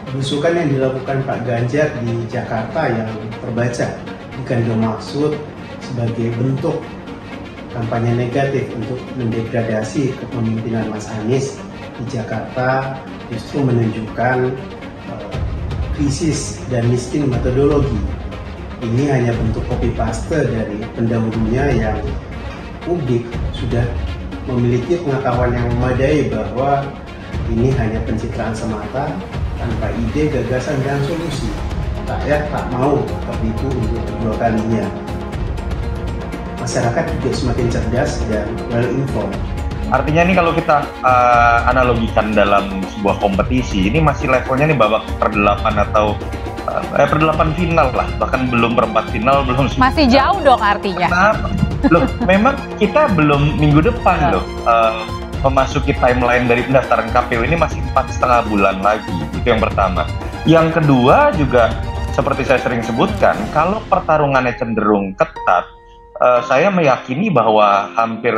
Belusukan yang dilakukan Pak Ganjar di Jakarta yang terbaca bukan bermaksud sebagai bentuk kampanye negatif untuk mendegradasi kepemimpinan Mas Anies di Jakarta, justru menunjukkan krisis dan miskin metodologi. Ini hanya bentuk copy paste dari pendahulunya yang publik sudah memiliki pengetahuan yang memadai bahwa ini hanya pencitraan semata tanpa ide, gagasan, dan solusi. Rakyat tak mau tertipu untuk kedua kalinya. Masyarakat juga semakin cerdas dan well-informed. Artinya ini kalau kita analogikan dalam sebuah kompetisi, ini masih levelnya nih babak per-8 atau per-8 final lah, bahkan belum perempat final, belum. Masih jauh dong artinya. Kenapa? Loh, memang kita belum minggu depan loh memasuki timeline dari pendaftaran KPU ini masih 4,5 bulan lagi. Itu yang pertama. Yang kedua juga seperti saya sering sebutkan, kalau pertarungannya cenderung ketat, saya meyakini bahwa hampir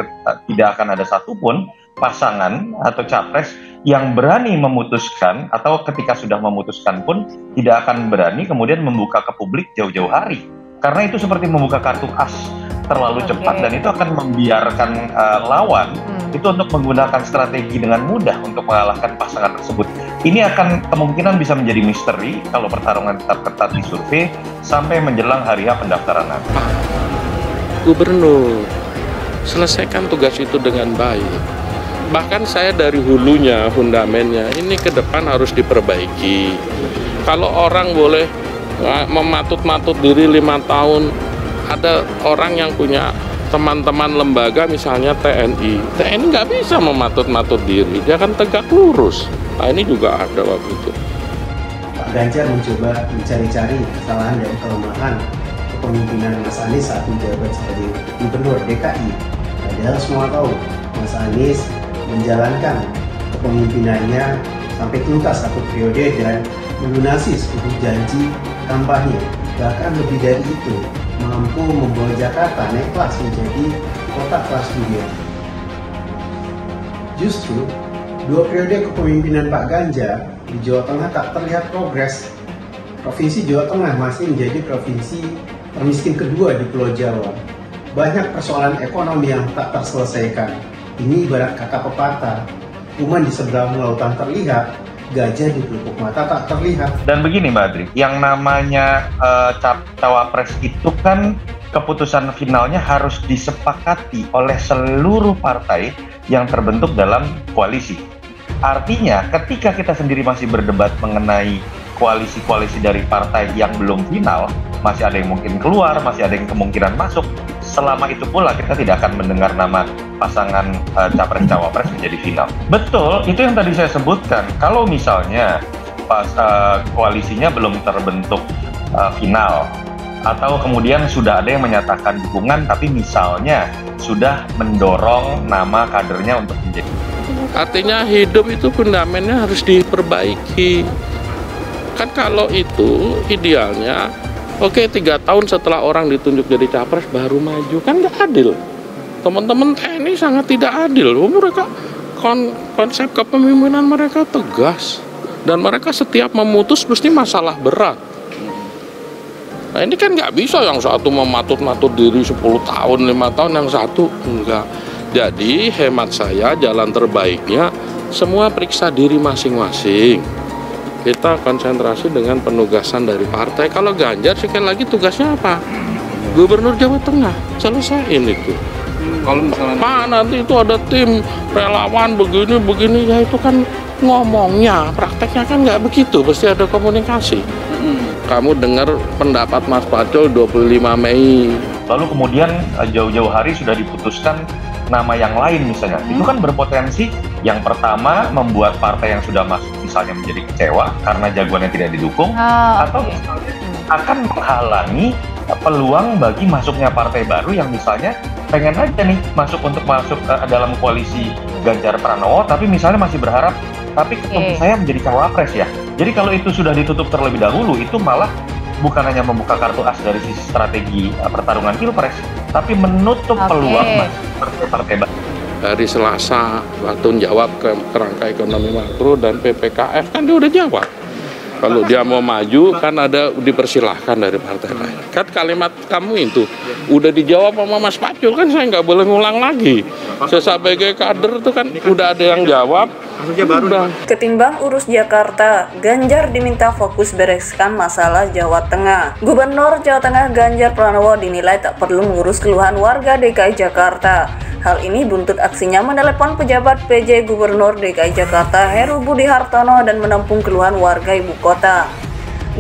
tidak akan ada satupun pasangan atau capres yang berani memutuskan, atau ketika sudah memutuskan pun tidak akan berani kemudian membuka ke publik jauh-jauh hari. Karena itu seperti membuka kartu as terlalu cepat, dan itu akan membiarkan lawan itu untuk menggunakan strategi dengan mudah untuk mengalahkan pasangan tersebut. Ini akan kemungkinan bisa menjadi misteri kalau pertarungan tetap ketat di survei sampai menjelang hari H pendaftaran nanti. Gubernur, selesaikan tugas itu dengan baik. Bahkan saya dari hulunya, fundamennya, ini ke depan harus diperbaiki. Kalau orang boleh mematut-matut diri 5 tahun, ada orang yang punya teman-teman lembaga misalnya TNI nggak bisa mematut-matut diri, dia akan tegak lurus. Nah ini juga ada waktu itu. Pak Ganjar mencoba mencari-cari kesalahan dan kelemahan kepemimpinan Mas Anies saat menjabat sebagai Gubernur DKI. Padahal semua tahu Mas Anies menjalankan kepemimpinannya sampai tuntas 1 periode dan melunasi 10 janji kampanye. Bahkan lebih dari itu, mampu membawa Jakarta naik kelas menjadi kota kelas dunia. Justru 2 periode kepemimpinan Pak Ganjar di Jawa Tengah tak terlihat progres. Provinsi Jawa Tengah masih menjadi provinsi termiskin kedua di Pulau Jawa. Banyak persoalan ekonomi yang tak terselesaikan. Ini ibarat kata pepatah, kuman di seberang lautan terlihat, gajah di pelupuk mata tak terlihat. Dan begini Mbak Adri, yang namanya cawapres itu kan keputusan finalnya harus disepakati oleh seluruh partai yang terbentuk dalam koalisi. Artinya ketika kita sendiri masih berdebat mengenai koalisi-koalisi dari partai yang belum final, masih ada yang mungkin keluar, masih ada yang kemungkinan masuk. Selama itu pula kita tidak akan mendengar nama pasangan capres-cawapres menjadi final. Betul, itu yang tadi saya sebutkan. Kalau misalnya pas koalisinya belum terbentuk final, atau kemudian sudah ada yang menyatakan dukungan, tapi misalnya sudah mendorong nama kadernya untuk menjadi. Artinya hidup itu fundamennya harus diperbaiki. Kan kalau itu idealnya, oke 3 tahun setelah orang ditunjuk jadi capres baru maju, kan nggak adil. Teman-teman TNI sangat tidak adil. Mereka konsep kepemimpinan mereka tegas, dan mereka setiap memutus mesti masalah berat. Nah ini kan nggak bisa yang satu mematut-matut diri 10 tahun, 5 tahun, yang satu enggak. Jadi hemat saya jalan terbaiknya semua periksa diri masing-masing. Kita konsentrasi dengan penugasan dari partai. Kalau Ganjar sekali lagi tugasnya apa? Gubernur Jawa Tengah, selesaiin itu. Kalau misalnya nanti itu ada tim relawan begini, ya itu kan ngomongnya, prakteknya kan nggak begitu, pasti ada komunikasi. Kamu dengar pendapat Mas Pacul 25 Mei. Lalu kemudian jauh-jauh hari sudah diputuskan nama yang lain misalnya. Itu kan berpotensi yang pertama membuat partai yang sudah masuk misalnya menjadi kecewa karena jagoannya tidak didukung, atau misalnya akan menghalangi peluang bagi masuknya partai baru yang misalnya pengen aja nih masuk dalam koalisi Ganjar Pranowo, tapi misalnya masih berharap tapi ketemu saya menjadi cawapres ya. Jadi kalau itu sudah ditutup terlebih dahulu, itu malah bukan hanya membuka kartu as dari sisi strategi pertarungan pilpres, tapi menutup peluang partai-partai baru. Dari Selasa waktu jawab ke kerangka ekonomi makro dan PPKF kan dia udah jawab. Kalau dia mau maju kan ada dipersilahkan dari partai lain. Kan kalimat kamu itu udah dijawab sama Mas Pacul, kan saya nggak boleh ngulang lagi. Saya sebagai kader itu kan udah ada yang jawab. Ketimbang urus Jakarta, Ganjar diminta fokus bereskan masalah Jawa Tengah. Gubernur Jawa Tengah Ganjar Pranowo dinilai tak perlu mengurus keluhan warga DKI Jakarta. Hal ini buntut aksinya menelepon pejabat PJ Gubernur DKI Jakarta Heru Budi Hartono dan menampung keluhan warga ibu kota.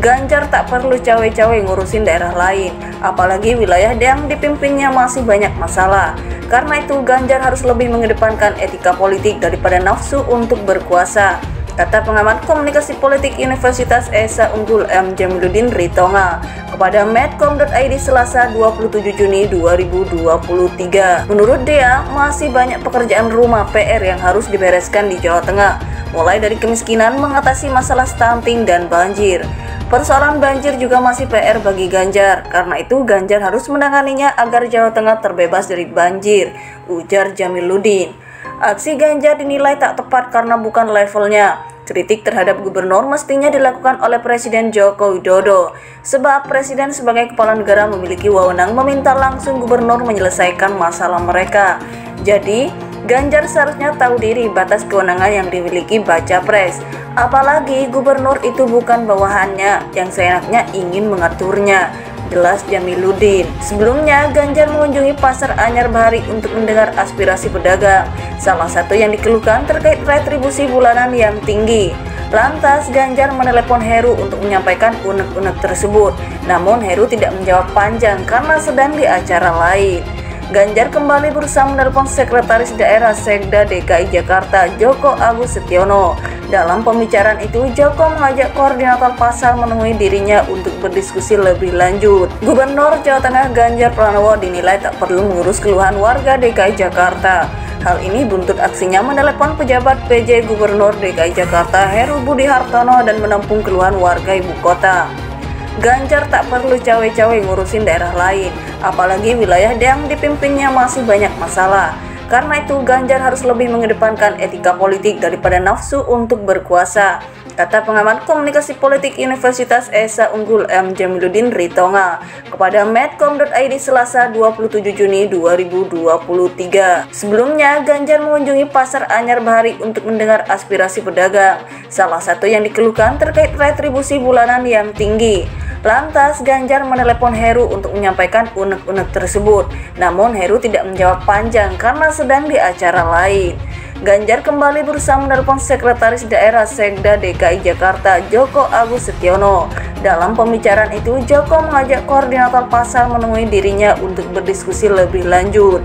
Ganjar tak perlu cawe-cawe ngurusin daerah lain, apalagi wilayah yang dipimpinnya masih banyak masalah. Karena itu Ganjar harus lebih mengedepankan etika politik daripada nafsu untuk berkuasa, kata pengamat komunikasi politik Universitas Esa Unggul M. Jamiluddin Ritonga kepada medcom.id Selasa 27 Juni 2023. Menurut dia, masih banyak pekerjaan rumah PR yang harus dibereskan di Jawa Tengah, mulai dari kemiskinan, mengatasi masalah stunting dan banjir. Persoalan banjir juga masih PR bagi Ganjar, karena itu Ganjar harus menanganinya agar Jawa Tengah terbebas dari banjir, ujar Jamiluddin. Aksi Ganjar dinilai tak tepat karena bukan levelnya. Kritik terhadap gubernur mestinya dilakukan oleh Presiden Joko Widodo, sebab Presiden sebagai kepala negara memiliki wewenang meminta langsung gubernur menyelesaikan masalah mereka. Jadi, Ganjar seharusnya tahu diri batas kewenangan yang dimiliki baca pres. Apalagi gubernur itu bukan bawahannya yang seenaknya ingin mengaturnya, jelas Jamiluddin. Sebelumnya, Ganjar mengunjungi Pasar Anyar Bahari untuk mendengar aspirasi pedagang. Salah satu yang dikeluhkan terkait retribusi bulanan yang tinggi. Lantas, Ganjar menelepon Heru untuk menyampaikan unek-unek tersebut. Namun Heru tidak menjawab panjang karena sedang di acara lain. Ganjar kembali berusaha menelpon Sekretaris Daerah Sekda DKI Jakarta Joko Agus Setiono. Dalam pembicaraan itu, Joko mengajak koordinator pasar menemui dirinya untuk berdiskusi lebih lanjut. Gubernur Jawa Tengah Ganjar Pranowo dinilai tak perlu mengurus keluhan warga DKI Jakarta. Hal ini buntut aksinya menelepon pejabat PJ Gubernur DKI Jakarta Heru Budi Hartono dan menampung keluhan warga ibu kota. Ganjar tak perlu cawe-cawe ngurusin daerah lain, apalagi wilayah yang dipimpinnya masih banyak masalah. Karena itu Ganjar harus lebih mengedepankan etika politik daripada nafsu untuk berkuasa, kata pengamat komunikasi politik Universitas Esa Unggul M. Jamiluddin Ritonga kepada medcom.id Selasa 27 Juni 2023. Sebelumnya, Ganjar mengunjungi Pasar Anyar Bahari untuk mendengar aspirasi pedagang. Salah satu yang dikeluhkan terkait retribusi bulanan yang tinggi. Lantas, Ganjar menelepon Heru untuk menyampaikan unek-unek tersebut. Namun Heru tidak menjawab panjang karena sedang di acara lain. Ganjar kembali berusaha menelepon Sekretaris Daerah Sekda DKI Jakarta Joko Agus Setiono. Dalam pembicaraan itu, Joko mengajak koordinator pasar menemui dirinya untuk berdiskusi lebih lanjut.